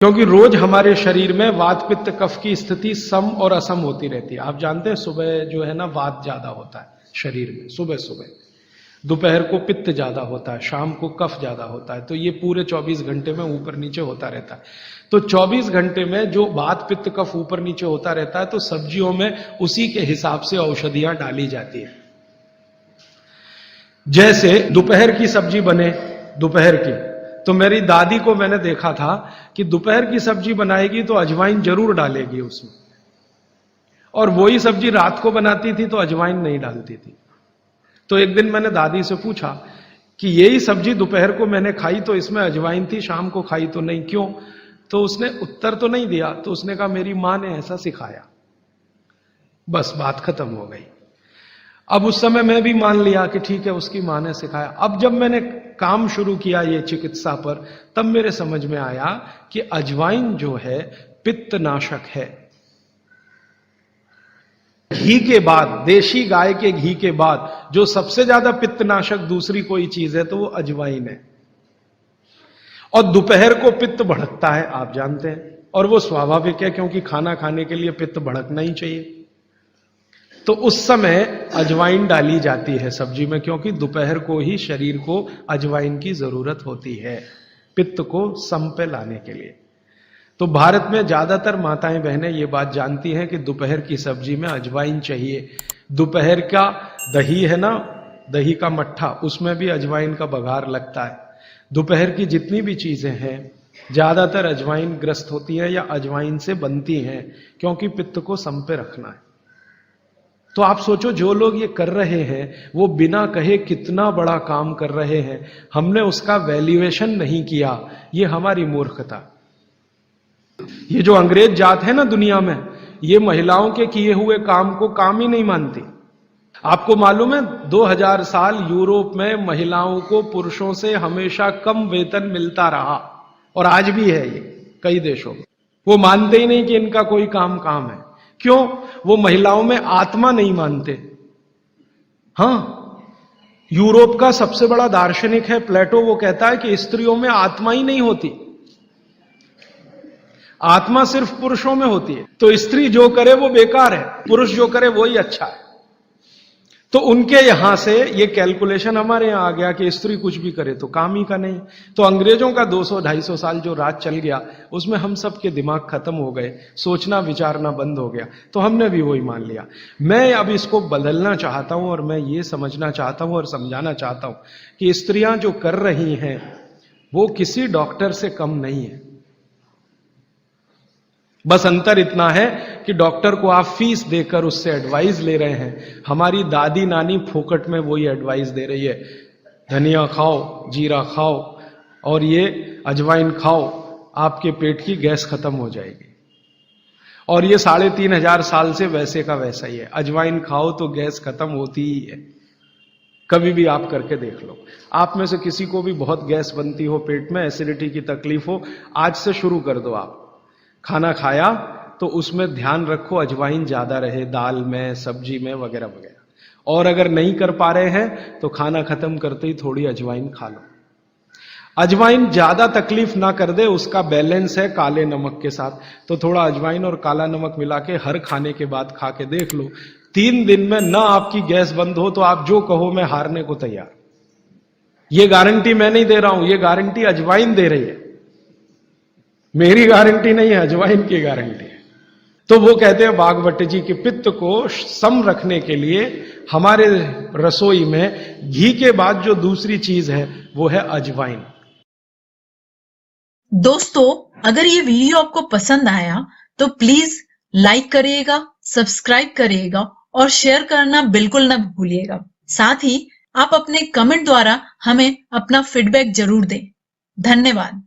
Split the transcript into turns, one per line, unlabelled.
क्योंकि रोज हमारे शरीर में वात पित्त कफ की स्थिति सम और असम होती रहती है। आप जानते हैं सुबह जो है ना वात ज्यादा होता है शरीर में, सुबह सुबह। दोपहर को पित्त ज्यादा होता है, शाम को कफ ज्यादा होता है। तो ये पूरे 24 घंटे में ऊपर नीचे होता रहता है। तो 24 घंटे में जो वात पित्त कफ ऊपर नीचे होता रहता है, तो सब्जियों में उसी के हिसाब से औषधियां डाली जाती है। जैसे दोपहर की सब्जी बने, दोपहर की, तो मेरी दादी को मैंने देखा था कि दोपहर की सब्जी बनाएगी तो अजवाइन जरूर डालेगी उसमें, और वही सब्जी रात को बनाती थी तो अजवाइन नहीं डालती थी। तो एक दिन मैंने दादी से पूछा कि यही सब्जी दोपहर को मैंने खाई तो इसमें अजवाइन थी, शाम को खाई तो नहीं, क्यों? तो उसने उत्तर तो नहीं दिया। तो उसने कहा मेरी मां ने ऐसा सिखाया। बस बात खत्म हो गई। अब उस समय मैं भी मान लिया कि ठीक है, उसकी मां ने सिखाया। अब जब मैंने काम शुरू किया ये चिकित्सा पर, तब मेरे समझ में आया कि अजवाइन जो है पित्तनाशक है। घी के बाद, देशी गाय के घी के बाद जो सबसे ज्यादा पित्तनाशक दूसरी कोई चीज है तो वो अजवाइन है। और दोपहर को पित्त भड़कता है, आप जानते हैं, और वो स्वाभाविक है क्योंकि खाना खाने के लिए पित्त भड़कना ही चाहिए। तो उस समय अजवाइन डाली जाती है सब्जी में, क्योंकि दोपहर को ही शरीर को अजवाइन की जरूरत होती है पित्त को सम पे लाने के लिए। तो भारत में ज्यादातर माताएं बहनें ये बात जानती हैं कि दोपहर की सब्जी में अजवाइन चाहिए। दोपहर का दही है ना, दही का मट्ठा, उसमें भी अजवाइन का बघार लगता है। दोपहर की जितनी भी चीजें हैं ज्यादातर अजवाइन ग्रस्त होती हैं या अजवाइन से बनती हैं, क्योंकि पित्त को सम पे रखना है। तो आप सोचो, जो लोग ये कर रहे हैं वो बिना कहे कितना बड़ा काम कर रहे हैं। हमने उसका वैल्यूएशन नहीं किया, ये हमारी मूर्खता। ये जो अंग्रेज जात है ना दुनिया में, ये महिलाओं के किए हुए काम को काम ही नहीं मानती। आपको मालूम है 2000 साल यूरोप में महिलाओं को पुरुषों से हमेशा कम वेतन मिलता रहा, और आज भी है ये कई देशों में। वो मानते ही नहीं कि इनका कोई काम है। क्यों? वो महिलाओं में आत्मा नहीं मानते। हां, यूरोप का सबसे बड़ा दार्शनिक है प्लेटो, वो कहता है कि स्त्रियों में आत्मा ही नहीं होती, आत्मा सिर्फ पुरुषों में होती है। तो स्त्री जो करे वो बेकार है, पुरुष जो करे वो ही अच्छा है। तो उनके यहां से ये कैलकुलेशन हमारे यहां आ गया कि स्त्री कुछ भी करे तो काम ही का नहीं। तो अंग्रेजों का 200-250 साल जो राज चल गया, उसमें हम सब के दिमाग खत्म हो गए, सोचना विचारना बंद हो गया, तो हमने भी वही मान लिया। मैं अब इसको बदलना चाहता हूं, और मैं ये समझना चाहता हूं और समझाना चाहता हूं कि स्त्रियां जो कर रही हैं वो किसी डॉक्टर से कम नहीं है। बस अंतर इतना है कि डॉक्टर को आप फीस देकर उससे एडवाइस ले रहे हैं, हमारी दादी नानी फोकट में वही एडवाइस दे रही है, धनिया खाओ, जीरा खाओ और ये अजवाइन खाओ, आपके पेट की गैस खत्म हो जाएगी। और ये 3500 साल से वैसे का वैसा ही है, अजवाइन खाओ तो गैस खत्म होती ही है। कभी भी आप करके देख लो। आप में से किसी को भी बहुत गैस बनती हो, पेट में एसिडिटी की तकलीफ हो, आज से शुरू कर दो। आप खाना खाया तो उसमें ध्यान रखो अजवाइन ज्यादा रहे, दाल में, सब्जी में, वगैरह वगैरह। और अगर नहीं कर पा रहे हैं तो खाना खत्म करते ही थोड़ी अजवाइन खा लो। अजवाइन ज्यादा तकलीफ ना कर दे, उसका बैलेंस है काले नमक के साथ। तो थोड़ा अजवाइन और काला नमक मिला के हर खाने के बाद खा के देख लो, 3 दिन में ना आपकी गैस बंद हो तो आप जो कहो मैं हारने को तैयार। ये गारंटी मैं नहीं दे रहा हूं, ये गारंटी अजवाइन दे रही है, मेरी गारंटी नहीं है, अजवाइन की गारंटी है। तो वो कहते हैं बागवट जी कि पित्त को सम रखने के लिए हमारे रसोई में घी के बाद जो दूसरी चीज है वो है अजवाइन।
दोस्तों, अगर ये वीडियो आपको पसंद आया तो प्लीज लाइक करिएगा, सब्सक्राइब करिएगा और शेयर करना बिल्कुल ना भूलिएगा। साथ ही आप अपने कमेंट द्वारा हमें अपना फीडबैक जरूर दें। धन्यवाद।